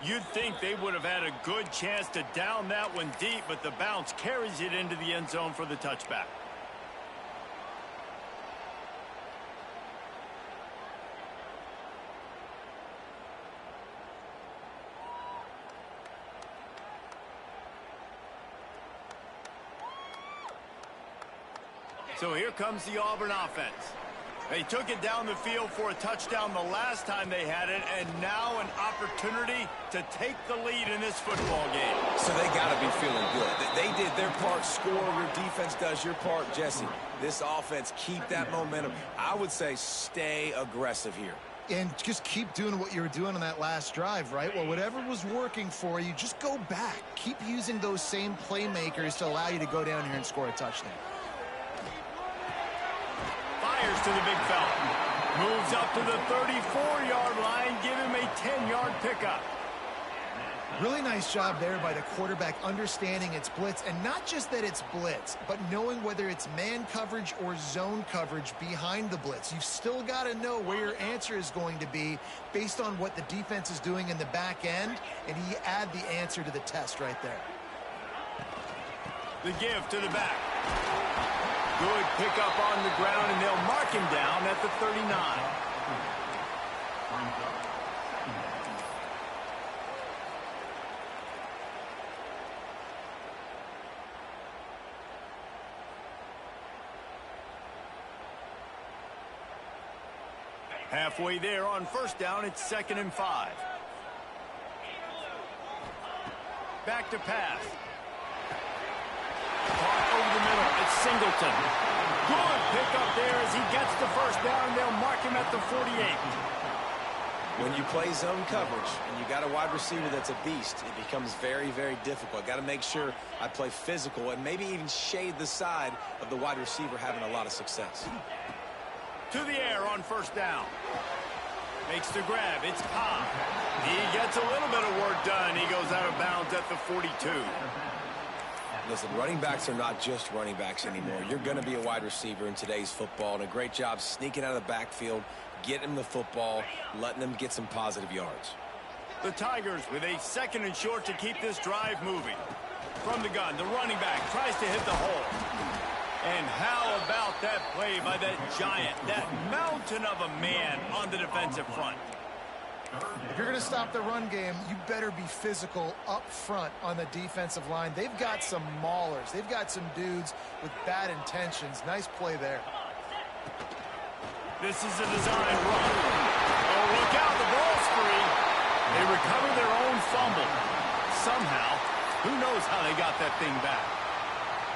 You'd think they would have had a good chance to down that one deep, but the bounce carries it into the end zone for the touchback. So here comes the Auburn offense. They took it down the field for a touchdown the last time they had it, and now an opportunity to take the lead in this football game. So they got to be feeling good. They did their part, score. Your defense does your part, Jesse. This offense, keep that momentum. I would say stay aggressive here. And just keep doing what you were doing on that last drive, right? Well, whatever was working for you, just go back. Keep using those same playmakers to allow you to go down here and score a touchdown. Fires to the big fella. Moves up to the 34-yard line. Give him a 10-yard pickup. Really nice job there by the quarterback understanding it's blitz, and not just that it's blitz, but knowing whether it's man coverage or zone coverage behind the blitz. You've still got to know where your answer is going to be based on what the defense is doing in the back end, and he add the answer to the test right there. The give to the back. Good pickup on the ground, and they'll mark him down at the 39. Halfway there on 1st down, it's 2nd and 5. Back to pass. Caught over the middle. It's Singleton. Good pickup there as he gets the 1st down. They'll mark him at the 48. When you play zone coverage and you got a wide receiver that's a beast, it becomes very, very difficult. Got to make sure I play physical and maybe even shade the side of the wide receiver having a lot of success. To the air on 1st down. Makes the grab. It's Cobb. He gets a little bit of work done. He goes out of bounds at the 42. Listen, running backs are not just running backs anymore. You're going to be a wide receiver in today's football, and a great job sneaking out of the backfield, getting them the football, letting them get some positive yards. The Tigers with a 2nd and short to keep this drive moving. From the gun, the running back tries to hit the hole. And how about that play by that giant, that mountain of a man on the defensive front? If you're going to stop the run game, you better be physical up front on the defensive line. They've got some maulers. They've got some dudes with bad intentions. Nice play there. This is a design run. Oh, look out, the ball's free. They recover their own fumble. Somehow, who knows how they got that thing back.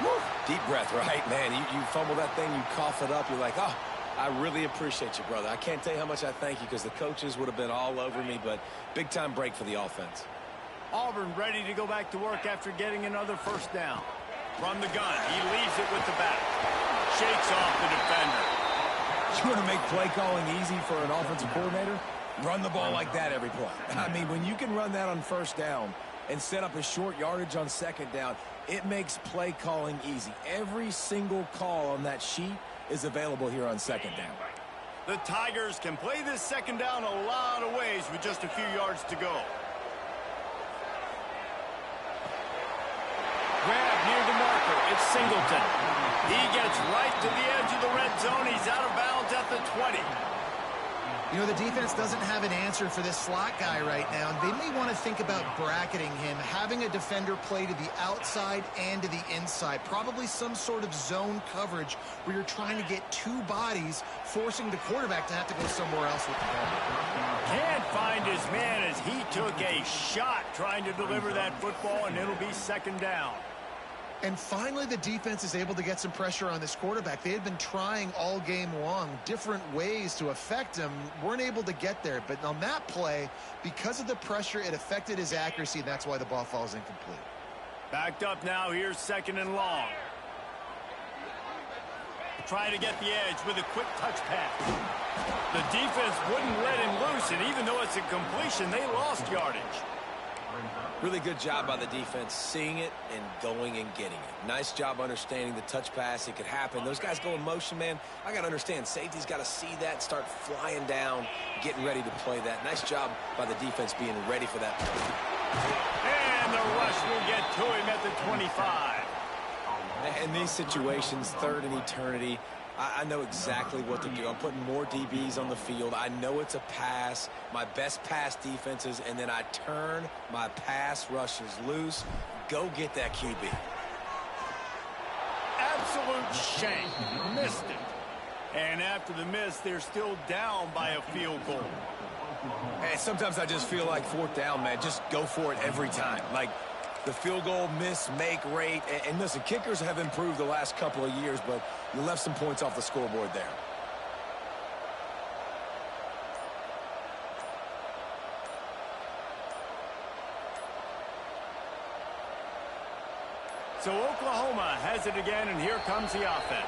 Woo. Deep breath, right, man? You fumble that thing, you cough it up, you're like, oh, I really appreciate you, brother. I can't tell you how much I thank you because the coaches would have been all over me, but big-time break for the offense. Auburn ready to go back to work after getting another 1st down. From the gun, he leaves it with the back. Shakes off the defender. You want to make play calling easy for an offensive coordinator? Run the ball like that every play. I mean, when you can run that on 1st down and set up a short yardage on 2nd down, it makes play calling easy. Every single call on that sheet is available here on 2nd down. The Tigers can play this 2nd down a lot of ways with just a few yards to go. Grab near the marker. It's Singleton. He gets right to the edge of the red zone. He's out of bounds at the 20. You know, the defense doesn't have an answer for this slot guy right now, and they may want to think about bracketing him, having a defender play to the outside and to the inside, probably some sort of zone coverage where you're trying to get two bodies, forcing the quarterback to have to go somewhere else with the ball. Can't find his man as he took a shot trying to deliver that football, and it'll be second down. And finally, the defense is able to get some pressure on this quarterback. They had been trying all game long different ways to affect him, weren't able to get there. But on that play, because of the pressure, it affected his accuracy, and that's why the ball falls incomplete. Backed up now, here's second and long. Trying to get the edge with a quick touch pass. The defense wouldn't let him loose, and even though it's a completion, they lost yardage. Really good job by the defense seeing it and going and getting it. Nice job understanding the touch pass. It could happen. Those guys go in motion, man. I got to understand. Safety's got to see that, start flying down, getting ready to play that. Nice job by the defense being ready for that play. And the rush will get to him at the 25. In these situations, third and eternity, I know exactly what to do. I'm putting more DBs on the field. I know it's a pass, my best pass defenses, and then I turn my pass rushes loose. Go get that QB. Absolute shame. Missed it. And after the miss, they're still down by a field goal. Hey, sometimes I just feel like fourth down, man. Just go for it every time. Like, the field goal miss, make rate. And listen, kickers have improved the last couple of years, but you left some points off the scoreboard there. So Oklahoma has it again, and here comes the offense.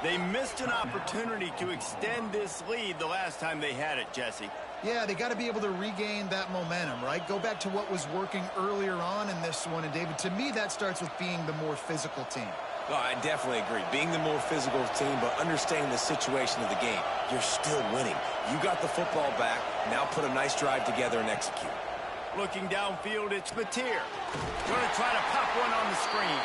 They missed an opportunity to extend this lead the last time they had it, Jesse. Yeah, they got to be able to regain that momentum, right? Go back to what was working earlier on in this one. And, David, to me, that starts with being the more physical team. Oh, I definitely agree. Being the more physical team, but understanding the situation of the game. You're still winning. You got the football back. Now put a nice drive together and execute. Looking downfield, it's Mateer. Going to try to pop one on the screen.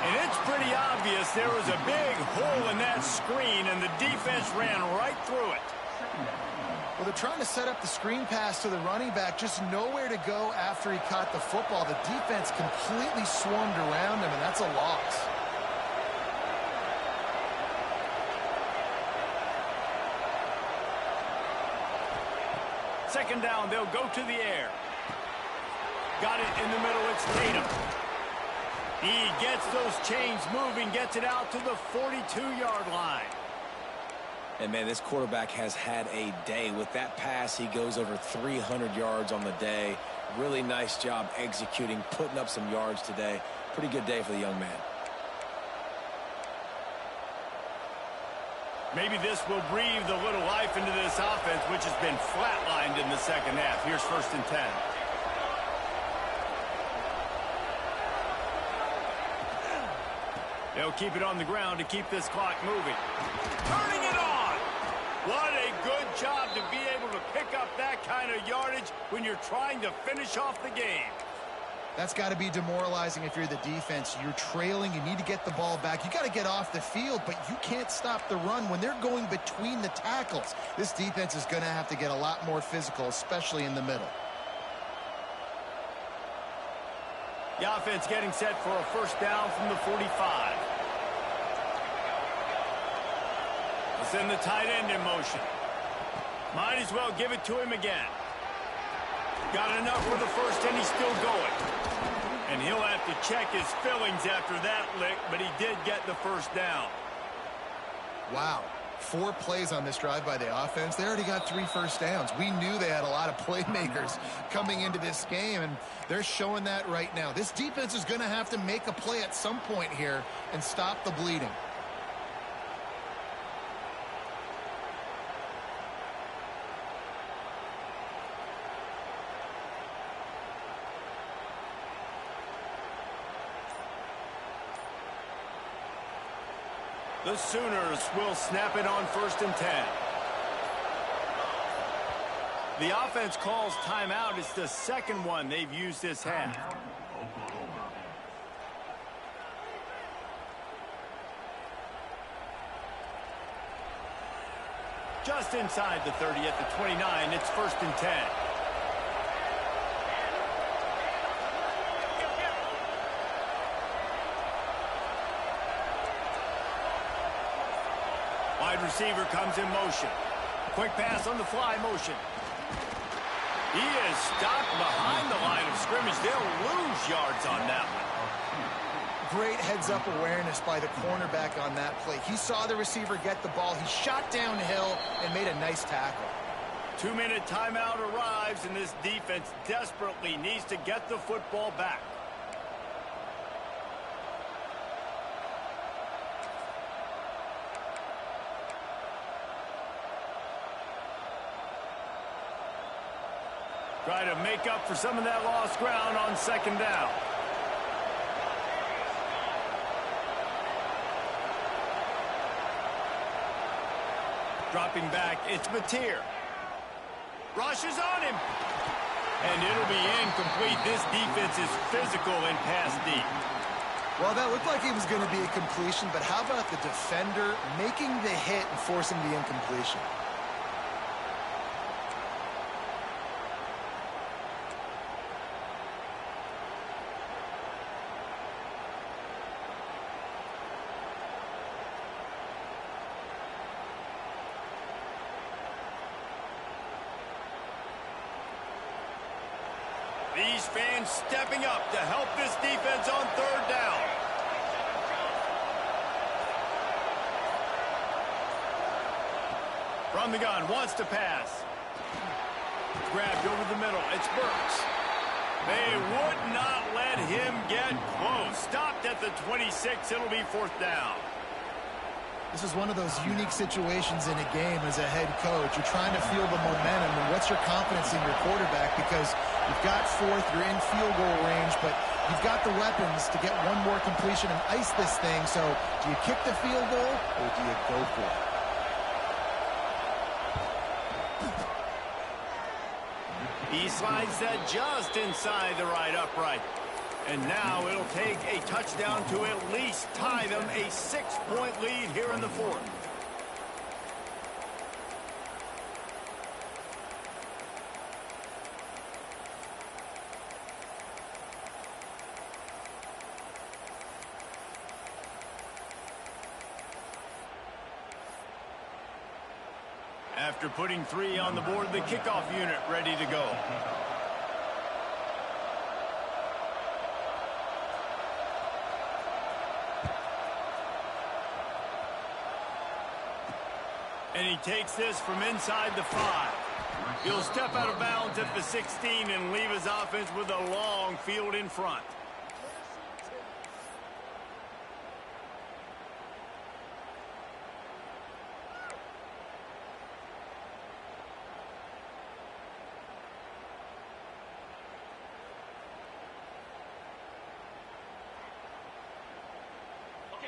And it's pretty obvious there was a big hole in that screen, and the defense ran right through it. Well, they're trying to set up the screen pass to the running back, just nowhere to go after he caught the football. The defense completely swarmed around him, and that's a loss. Second down, they'll go to the air. Got it in the middle, it's Tatum. He gets those chains moving, gets it out to the 42-yard line. And, man, this quarterback has had a day. With that pass, he goes over 300 yards on the day. Really nice job executing, putting up some yards today. Pretty good day for the young man. Maybe this will breathe a little life into this offense, which has been flatlined in the second half. Here's first and 10. They'll keep it on the ground to keep this clock moving. Turning it on! What a good job to be able to pick up that kind of yardage when you're trying to finish off the game. That's got to be demoralizing if you're the defense. You're trailing. You need to get the ball back. You got to get off the field, but you can't stop the run when they're going between the tackles. This defense is going to have to get a lot more physical, especially in the middle. The offense getting set for a first down from the 45. We'll send the tight end in motion. Might as well give it to him again. Got enough for the first, and he's still going. And he'll have to check his fillings after that lick, but he did get the first down. Wow. 4 plays on this drive by the offense. They already got 3 first downs. We knew they had a lot of playmakers coming into this game, and they're showing that right now. This defense is going to have to make a play at some point here and stop the bleeding. The Sooners will snap it on first and 10. The offense calls timeout. It's the second one they've used this half. Just inside the 30 at the 29, it's 1st and 10. Wide receiver comes in motion. Quick pass on the fly motion. He is stopped behind the line of scrimmage. They'll lose yards on that one. Great heads-up awareness by the cornerback on that play. He saw the receiver get the ball. He shot downhill and made a nice tackle. 2-minute timeout arrives, and this defense desperately needs to get the football back. Try to make up for some of that lost ground on 2nd down. Dropping back, it's Mateer. Rushes on him. And it'll be incomplete. This defense is physical and pass deep. Well, that looked like it was going to be a completion, but how about the defender making the hit and forcing the incompletion? These fans stepping up to help this defense on 3rd down. From the gun, wants to pass. Grabbed over the middle. It's Burks. They would not let him get close. Stopped at the 26. It'll be 4th down. This is one of those unique situations in a game as a head coach. You're trying to feel the momentum, and what's your confidence in your quarterback? Because you've got 4th, you're in field goal range, but you've got the weapons to get one more completion and ice this thing. So do you kick the field goal or do you go for it? He slides that just inside the right upright. And now it'll take a touchdown to at least tie them a 6-point lead here in the 4th. After putting 3 on the board, the kickoff unit ready to go. And he takes this from inside the 5. He'll step out of bounds at the 16 and leave his offense with a long field in front.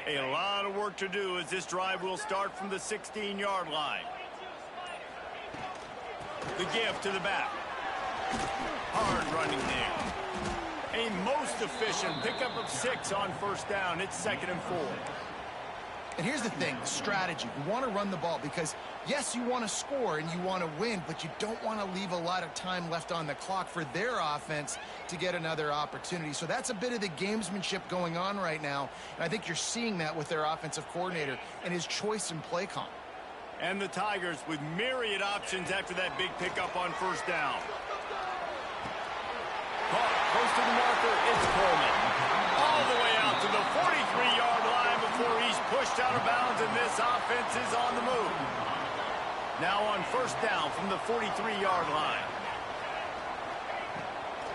A lot of work to do as this drive will start from the 16-yard line. The give to the back. Hard running there. A most efficient pickup of 6 on 1st down. It's 2nd and 4. And here's the thing, the strategy. You want to run the ball because, yes, you want to score and you want to win, but you don't want to leave a lot of time left on the clock for their offense to get another opportunity. So that's a bit of the gamesmanship going on right now, and I think you're seeing that with their offensive coordinator and his choice in play call. And the Tigers with myriad options after that big pickup on 1st down. Caught close to the marker, it's Coleman. All the way out to the 43-yard line before he's pushed out of bounds, and this offense is on the move. Now on 1st down from the 43-yard line.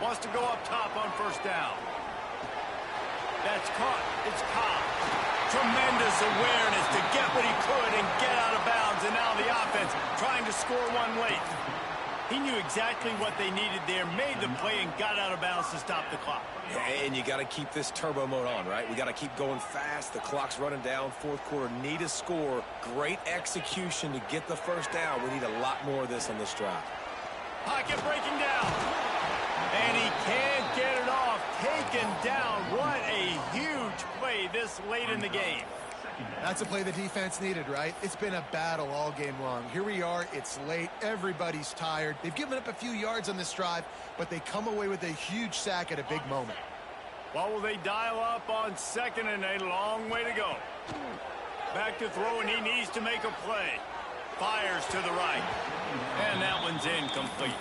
Wants to go up top on 1st down. That's caught. It's Cobb. Tremendous awareness to get what he could and get out of bounds, and now the offense trying to score one late. He knew exactly what they needed there, made the play, and got out of bounds to stop the clock. Yeah, and you got to keep this turbo mode on, right? We got to keep going fast. The clock's running down. 4th quarter, need a score. Great execution to get the 1st down. We need a lot more of this on this drive. Pocket breaking down. And he can't get it off. Taken down. What a huge play this late in the game. That's a play the defense needed, right? It's been a battle all game long. Here we are. It's late. Everybody's tired. They've given up a few yards on this drive, but they come away with a huge sack at a big moment. What will they dial up on second and a long way to go? Back to throw, and he needs to make a play. Fires to the right. And that one's incomplete.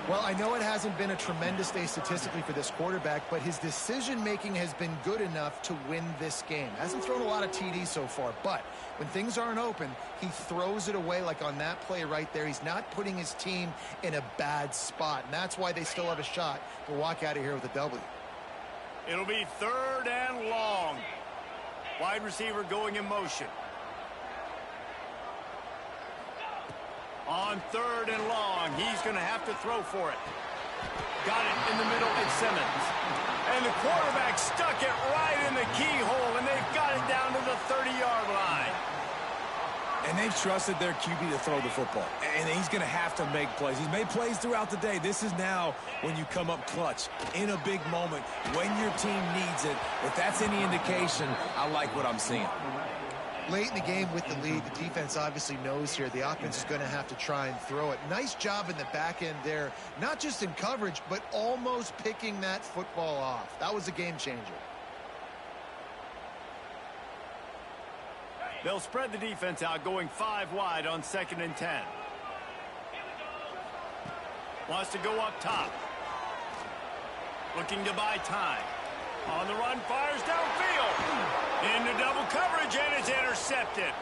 Well, I know it hasn't been a tremendous day statistically for this quarterback, but his decision-making has been good enough to win this game. Hasn't thrown a lot of TDs so far, but when things aren't open, he throws it away like on that play right there. He's not putting his team in a bad spot, and that's why they still have a shot to walk out of here with a W. It'll be third and long. Wide receiver going in motion. On third and long, he's going to have to throw for it. Got it in the middle, it's Simmons. And the quarterback stuck it right in the keyhole, and they've got it down to the 30-yard line. And they've trusted their QB to throw the football. And he's going to have to make plays. He's made plays throughout the day. This is now when you come up clutch in a big moment when your team needs it. If that's any indication, I like what I'm seeing. Late in the game with the lead, the defense obviously knows here the offense is going to have to try and throw it. Nice job in the back end there, not just in coverage, but almost picking that football off. That was a game changer. They'll spread the defense out, going 5 wide on 2nd and 10. Wants to go up top. Looking to buy time. On the run, fires downfield. Into double coverage, and it's intercepted.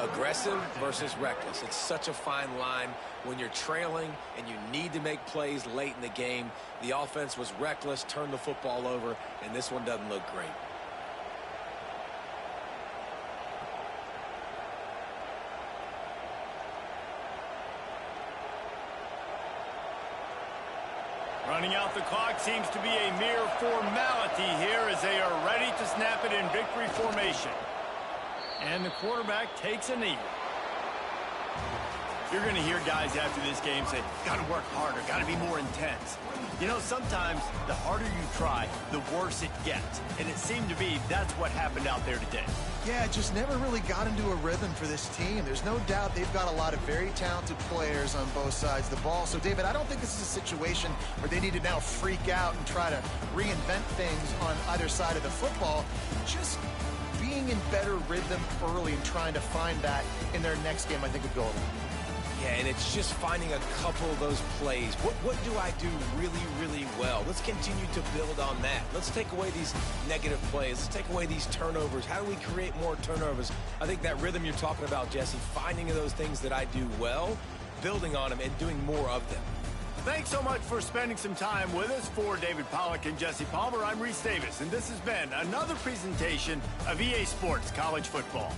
Aggressive versus reckless. It's such a fine line when you're trailing and you need to make plays late in the game. The offense was reckless, turned the football over, and this one doesn't look great. Running out the clock seems to be a mere formality here as they are ready to snap it in victory formation. And the quarterback takes a knee. You're going to hear guys after this game say, got to work harder, got to be more intense. You know, sometimes the harder you try, the worse it gets. And it seemed to be that's what happened out there today. Yeah, it just never really got into a rhythm for this team. There's no doubt they've got a lot of very talented players on both sides of the ball. So, David, I don't think this is a situation where they need to now freak out and try to reinvent things on either side of the football. Just being in better rhythm early and trying to find that in their next game, I think would go a long way. Yeah, and it's just finding a couple of those plays. What do I do really, really well? Let's continue to build on that. Let's take away these negative plays. Let's take away these turnovers. How do we create more turnovers? I think that rhythm you're talking about, Jesse, finding those things that I do well, building on them, and doing more of them. Thanks so much for spending some time with us. For David Pollack and Jesse Palmer, I'm Reese Davis, and this has been another presentation of EA Sports College Football.